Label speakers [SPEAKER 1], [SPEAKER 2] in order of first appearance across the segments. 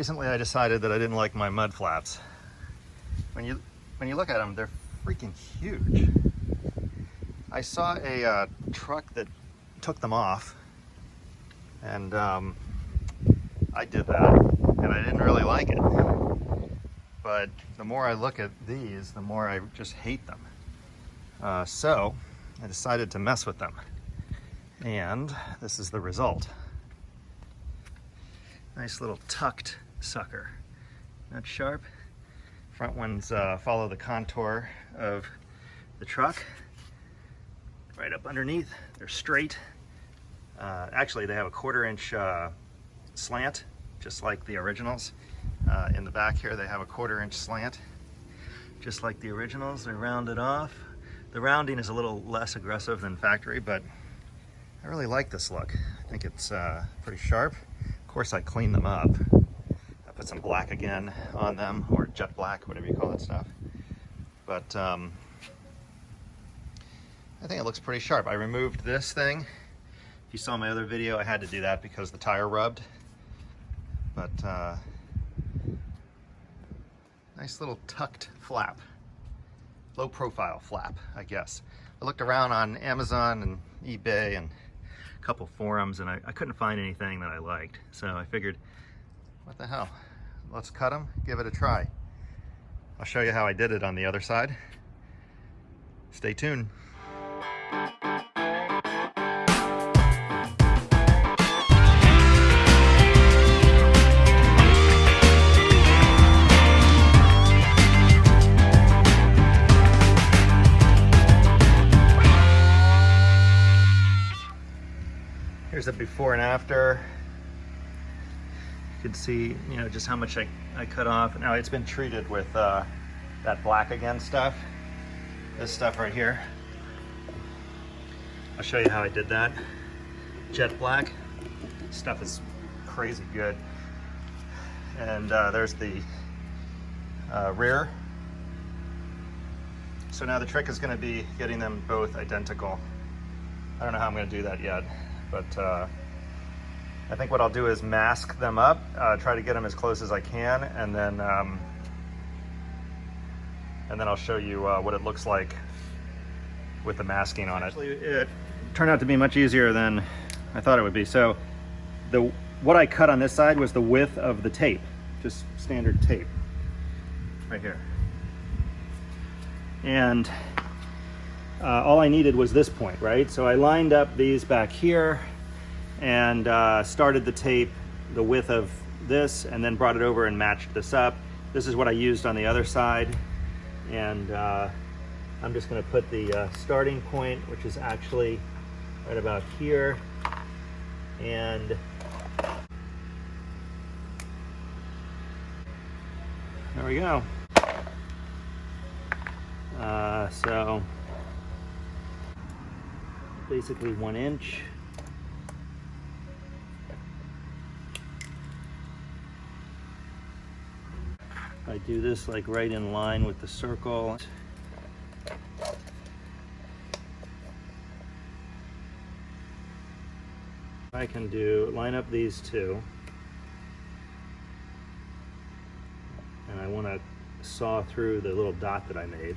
[SPEAKER 1] Recently I decided that I didn't like my mud flaps. When you look at them, they're freaking huge. I saw a truck that took them off, and I did that, and I didn't really like it. But the more I look at these, the more I just hate them. So I decided to mess with them, and this is the result. Nice little tucked sucker. Not sharp. Front ones follow the contour of the truck. Right up underneath, they're straight. Actually, they have a 1/4 inch slant, just like the originals. In the back here, they have a 1/4 inch slant, just like the originals. They're rounded off. The rounding is a little less aggressive than factory, but I really like this look. I think it's pretty sharp. Of course, I cleaned them up. I put some black again on them, or jet black, whatever you call that stuff. But I think it looks pretty sharp. I removed this thing. If you saw my other video, I had to do that because the tire rubbed. But nice little tucked flap. Low profile flap, I guess. I looked around on Amazon and eBay and a couple forums, and I couldn't find anything that I liked. So I figured, what the hell? Let's cut them, give it a try. I'll show you how I did it on the other side. Stay tuned. Here's a before and after. You can see, you know, just how much I cut off. Now it's been treated with that black again stuff. This stuff right here. I'll show you how I did that. Jet black. Stuff is crazy good. And there's the rear. So now the trick is going to be getting them both identical. I don't know how I'm going to do that yet, but I think what I'll do is mask them up, try to get them as close as I can, and then I'll show you what it looks like with the masking on it. Actually, it turned out to be much easier than I thought it would be. So what I cut on this side was the width of the tape, just standard tape, right here. And all I needed was this point, right? So I lined up these back here and started the tape the width of this, and then brought it over and matched this up. This is what I used on the other side, and I'm just going to put the starting point, which is actually right about here, and there we go. So basically 1 inch. I do this like right in line with the circle. I can line up these two, and I want to saw through the little dot that I made.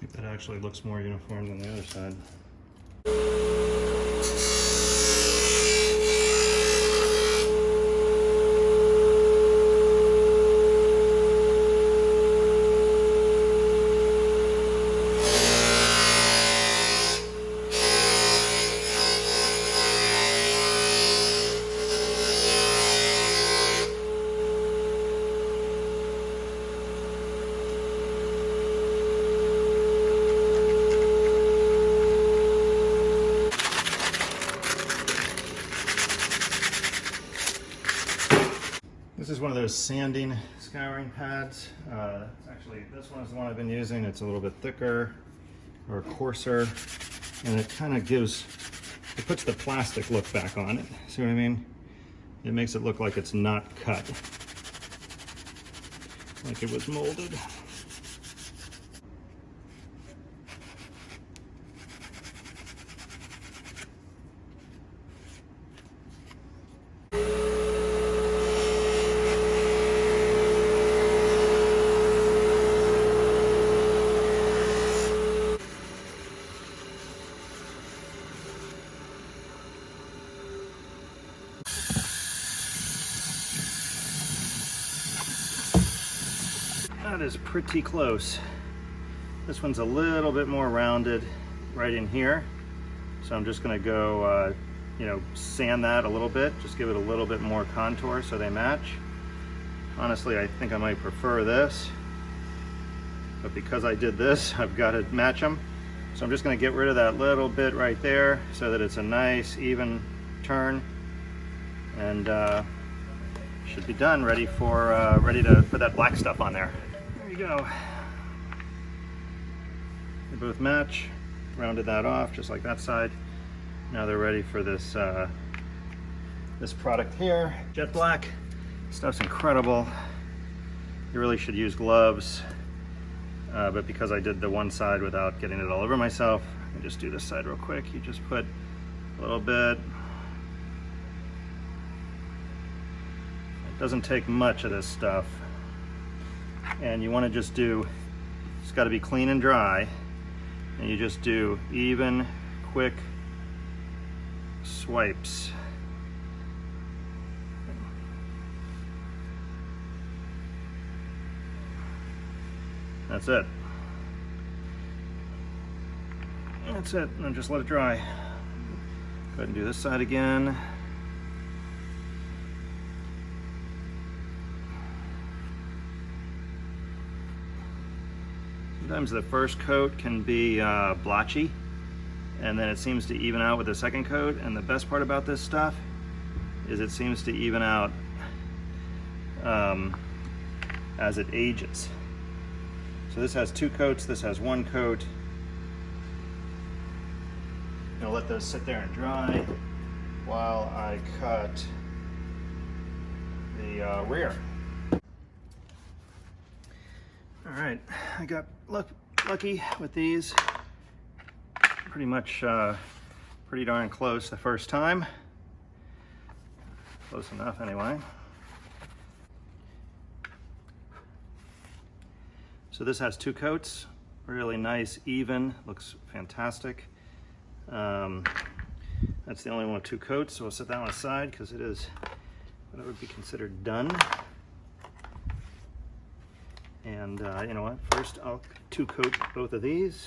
[SPEAKER 1] think that actually looks more uniform than the other side. This is one of those sanding scouring pads. Actually, this one is the one I've been using. It's a little bit thicker or coarser, and it kind of it puts the plastic look back on it. See what I mean? It makes it look like it's not cut, like it was molded. That is pretty close. This one's a little bit more rounded right in here. So I'm just gonna go, sand that a little bit, just give it a little bit more contour so they match. Honestly, I think I might prefer this, but because I did this, I've got to match them. So I'm just gonna get rid of that little bit right there so that it's a nice, even turn. And should be done, ready to put that black stuff on there. There you go. They both match. Rounded that off just like that side. Now they're ready for this this product here. Jet black. Stuff's incredible. You really should use gloves, but because I did the one side without getting it all over myself, I can just do this side real quick. You just put a little bit. It doesn't take much of this stuff. And you want to just do, it's got to be clean and dry, and you just do even, quick swipes. That's it. That's it, and then just let it dry. Go ahead and do this side again. Sometimes the first coat can be blotchy, and then it seems to even out with the second coat. And the best part about this stuff is it seems to even out as it ages. So this has 2 coats, this has 1 coat. I'll let those sit there and dry while I cut the rear. All right, I got lucky with these. Pretty much pretty darn close the first time. Close enough anyway. So this has 2 coats, really nice, even, looks fantastic. That's the only one with 2 coats, so we'll set that one aside because it is what would be considered done. And you know what, first I'll 2 coat both of these.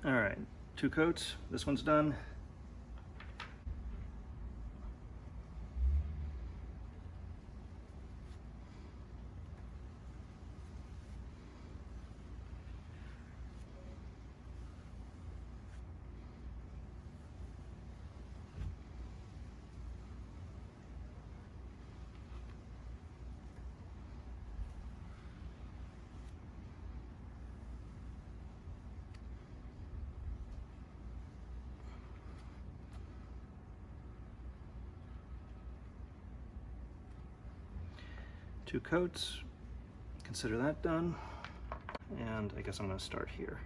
[SPEAKER 1] All right, 2 coats, this one's done. Two coats, consider that done. And I guess I'm gonna start here.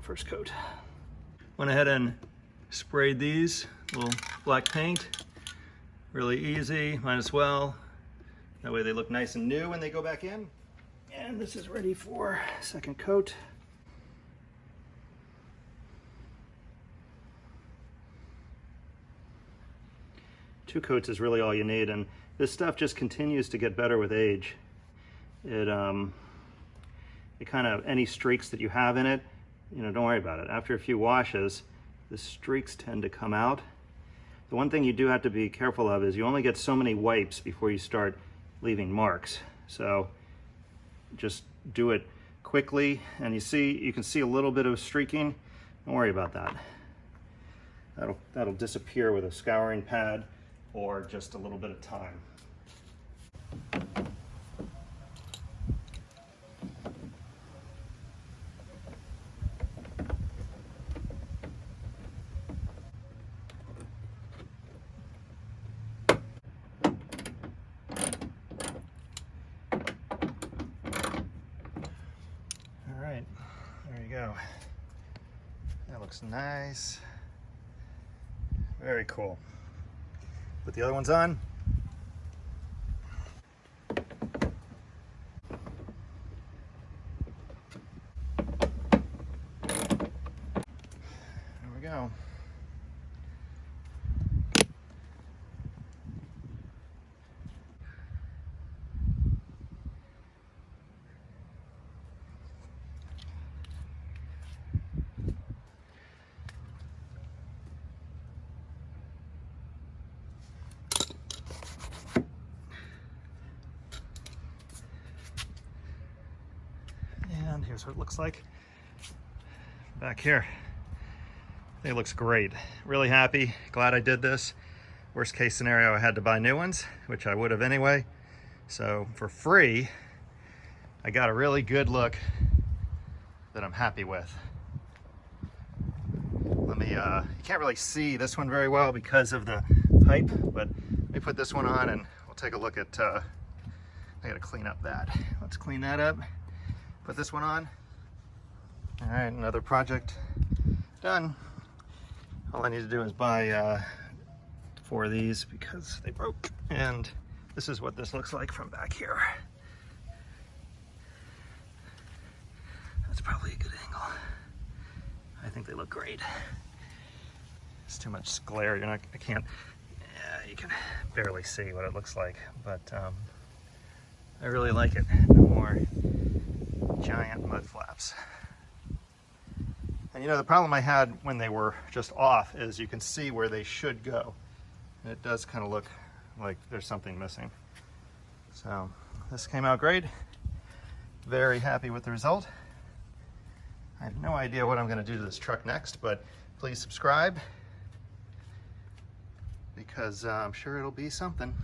[SPEAKER 1] first coat. Went ahead and sprayed these, little black paint. Really easy, might as well. That way they look nice and new when they go back in. And this is ready for second coat. Two coats is really all you need, and this stuff just continues to get better with age. It kind of, any streaks that you have in it, you know, don't worry about it. After a few washes, the streaks tend to come out. The one thing you do have to be careful of is you only get so many wipes before you start leaving marks. So just do it quickly, and you can see a little bit of streaking. Don't worry about that. That'll disappear with a scouring pad or just a little bit of time. All right, there you go. That looks nice. Very cool. Put the other ones on. There we go. And here's what it looks like back here. It looks great. Really happy. Glad I did this. Worst case scenario, I had to buy new ones, which I would have anyway. So for free, I got a really good look that I'm happy with. Let me, you can't really see this one very well because of the pipe, but let me put this one on and we'll take a look at, I gotta clean up that. Let's clean that up. Put this one on. All right, another project done. All I need to do is buy 4 of these because they broke. And this is what this looks like from back here. That's probably a good angle. I think they look great. It's too much glare. I can't, yeah, you can barely see what it looks like, but I really like it. No more giant mud flaps. And you know, the problem I had when they were just off is you can see where they should go. And it does kind of look like there's something missing. So this came out great. Very happy with the result. I have no idea what I'm going to do to this truck next, but please subscribe because I'm sure it'll be something.